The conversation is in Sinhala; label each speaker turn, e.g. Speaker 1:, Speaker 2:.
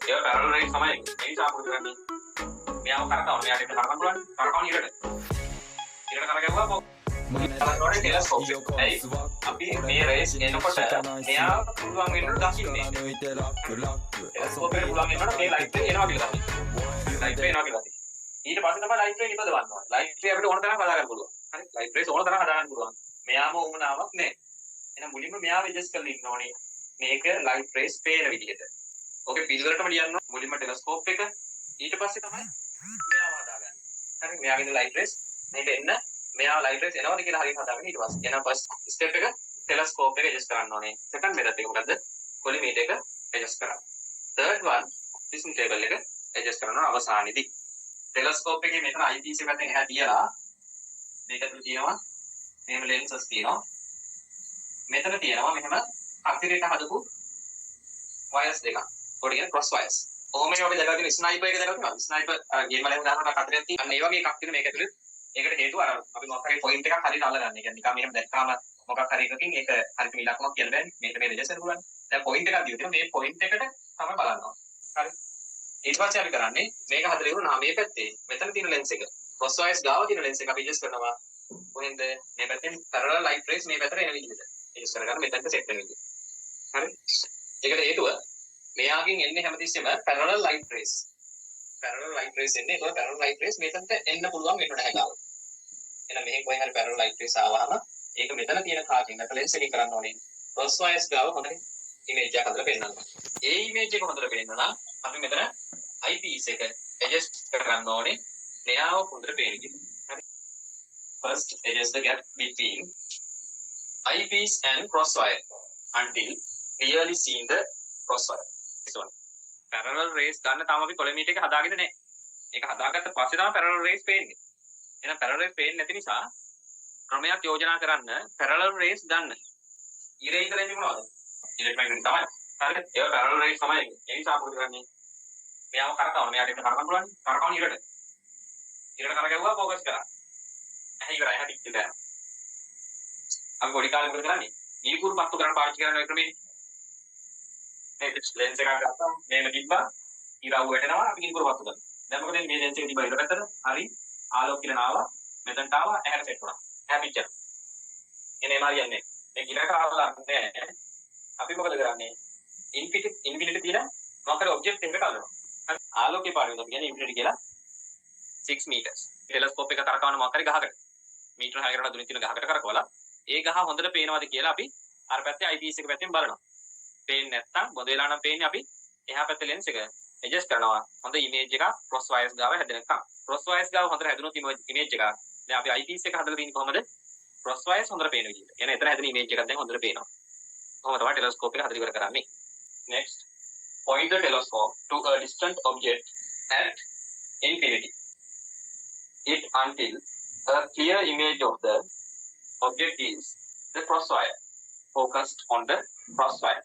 Speaker 1: ඒක පැරලල් රේස් තමයි. ඒ නිසා අපිට කරන්නේ මෙයාව කරකවන්න. මෙයාට එක කරකවන්න පුළුවන්. කරකවන්න ඉරට. ඉරට කරකවුවා බලනකොට ටෙලස්කෝප් එක. ඇයි? අපි මේ රේස් එනකොට මෙයා පුළුවන් වෙන්න දකින්නේ. ටෙලස්කෝප් එක පුළුවන් වෙනකොට මේ ලයිට් එක එනවා කියලා දකින්න. ලයිට් එක එනවා කියලා. ඊට පස්සේ තමයි ලයිට් එක නිපදවන්න ඕනේ. ලයිට් එක අපිට ඕන තරම් හදා ගන්න පුළුවන්. හරි? ලයිට් රේස් ඕන තරම් හදා ගන්න පුළුවන්. මෙයාම වුණාවක් නැහැ. එහෙනම් මුලින්ම මෙයාව ඇඩ්ජස්ට් කරලා ඉන්න ඕනේ. මේක ලයිට් රේස් පේන විදිහට. ඕකේ පිළිවෙලටම ලියන්න මුලින්ම ටෙලස්කෝප් එක ඊට පස්සේ තමයි මෙයාව හදාගන්නේ. හරි? මෙයාගේ ලයිට් රේස් මේක එන්න මෙයාව ලයිට් රේස් එනවද කියලා හරියට හදාගන්න ඊට පස්සේ. එහෙනම් ෆස්ට් ස්ටෙප් එක ටෙලස්කෝප් එක ඇඩ්ජස්ට් කරන්න ඕනේ. සෙකන්ඩ් මෙතඩ් එක මොකද්ද? කොලිමීටර් එක ඇඩ්ජස්ට් කරන්න. තර්ඩ් වන් ලිසන් ටේබල් එක ඇඩ්ජස්ට් කරනවා අවසානයේදී. ටෙලස්කෝප් එකේ මෙතන අයිපීස් එක පැත්තෙන් එහා තියලා මේක ඇතුළේ තියෙනවා මෙහෙම ලෙන්සස් තියෙනවා. මෙතන තියෙනවා මෙහෙම අතිරේට හදපු වයර්ස් දෙකක්. පොඩි කියන ක්‍රොස් වයර්ස්. ඔහොම මේ වගේ දැකලා තියෙන ස්නයිපර් එක දැකලා තියෙනවා. ස්නයිපර් ගේම් වලින් උදාහරණයක් අතරේ තියෙන. අන්න ඒ වගේ එකක් තියෙන මේක ඇතුළේ. ඒකට හේතුව අර අපි මොකක් හරි පොයින්ට් එකක් හරියට අල්ලගන්න. ඒ කියන්නේ නිකන් මෙහෙම දැක්කාම මොකක් හරි එකකින් ඒක හරියට ඉලක්කමක් කියලා බෑනේ. මේක මේ රෙජිස්ටර් කරගන්න. දැන් පොයින්ට් එකක් දීලා තියෙනවා. මේ පොයින්ට් එකට තමයි බලනවා. හරි. ඊට පස්සේ අපි කරන්නේ මේක හදලා ඉවරනා මේ පැත්තේ මෙතන තියෙන ලෙන්ස් එක ක්‍රොස් වයර්ස් ගාව තියෙන ලෙන්ස් එක අපි ඇඩ්ජස්ට් කරනවා. කොහෙන්ද මේ පැත්තෙන් පැරලල් ලයිට් රේස් මේ පැත්තට එන විදිහට. ඇඩ්ජස්ට් කරගන්න මෙතනට සෙට් වෙන විදිහට. හරි. ඒකට හේතුව මෙයාගෙන් එන්නේ හැමතිස්සෙම parallel light rays. Parallel light rays එන්නේ ඒක පැරලල් ලයිට් රේස් මෙතනට එන්න පුළුවන් වෙන්න නැහැ ගාව. එහෙනම් මෙහෙන් කොහෙන් හරි පැරලල් ලයිට් රේස් ආවහම ඒක මෙතන තියෙන කාකින් නැත ලෙන්ස් එකකින් කරන්න ඕනේ. ක්‍රොස් වයර්ස් ගාව හොඳට ඉමේජ් එකක් හදලා පෙන්නන්න. ඒ ඉමේජ් එක හොඳට පෙන්නන නම් අපි මෙතන eyepiece එක adjust කරන්න ඕනේ. මෙයාව හොඳට පේන විදිහට. හරි. First adjust the gap between eyepiece and crosswire until clearly seen the crosswire. This one. Parallel rays ගන්න තාම අපි කොලොමීටර් එක හදාගෙන නැහැ. ඒක හදාගත්ත පස්සේ තමයි parallel rays පේන්නේ. එහෙනම් parallel rays පේන්නේ නැති නිසා ක්‍රමයක් යෝජනා කරන්න parallel rays ගන්න. ඉරේ ඉඳලා එන්නේ මොනවද? ඉලෙක්ට්‍රොමැග්නටික් තමයි. හරිද? ඒක parallel rays තමයි. ඒ නිසා අපිට කරන්නේ මෙයාව කරකවන්න. මෙයාට එක කරකවන්න පුළුවන්. කරකවන්න ඉරට. ඉරට කරකවුවා ફોකස් කරා. ඇහි ඉවරයි. හැටි ඉඳලා. අපි පොඩි කාලේ මොකද කරන්නේ? ඊකුරු පත්තු කරන්න පාවිච්චි කරන ඔය ක්‍රමෙනේ. මේ ලෙන්ස් එකක් ගත්තා. මේක තිබ්බා. ඉරව් වැටෙනවා. අපි ඊකුරු පත්තු කරනවා. දැන් මොකද මේ ලෙන්ස් එක තිබ්බා ඉර පැත්තට. හරි. ආලෝක කිරණ ආවා. මෙතනට ආවා. ඇහැට සෙට් වුණා. ඇහැ පිච්චෙනවා. එනේ මාරියන්නේ. මේ ඉරට ආවලා නැහැ. අපි මොකද කරන්නේ? ඉන්ෆිනිටි තියෙන මොකද ඔබ්ජෙක්ට් එකකට අල්ලනවා. හරි. ආලෝකේ පාඩුවද කියන්නේ ඉන්ෆිනිටි කියලා 6 meters. ටෙලස්කෝප් එක කරකවන මොකක් හරි ගහකට. මීටර 6කට දුරින් තියෙන ගහකට කරකවලා ඒ ගහ හොඳට පේනවද කියලා අපි අර පැත්තේ eyepiece එක පැත්තෙන් බලනවා. පේන්නේ නැත්තම් මොකද වෙලා නම් පේන්නේ අපි එහා පැත්තේ lens එක adjust කරනවා. හොඳ image එකක් cross wires ගාව හැදෙනකම්. cross wires ගාව හොඳට හැදුනොත් image එක. දැන් අපි eyepiece එක හදලා තියෙන්නේ කොහමද? cross wires හොඳට පේන විදිහට. එහෙනම් එතන හැදෙන image එකක් දැන් හොඳට පේනවා. කොහොමද තමයි ටෙලස්කෝප් එක හදලා ඉවර කරන්නේ. Next, point the telescope to a distant object at infinity. It until a clear image of the object is the crosswire. Focused on the crosswire.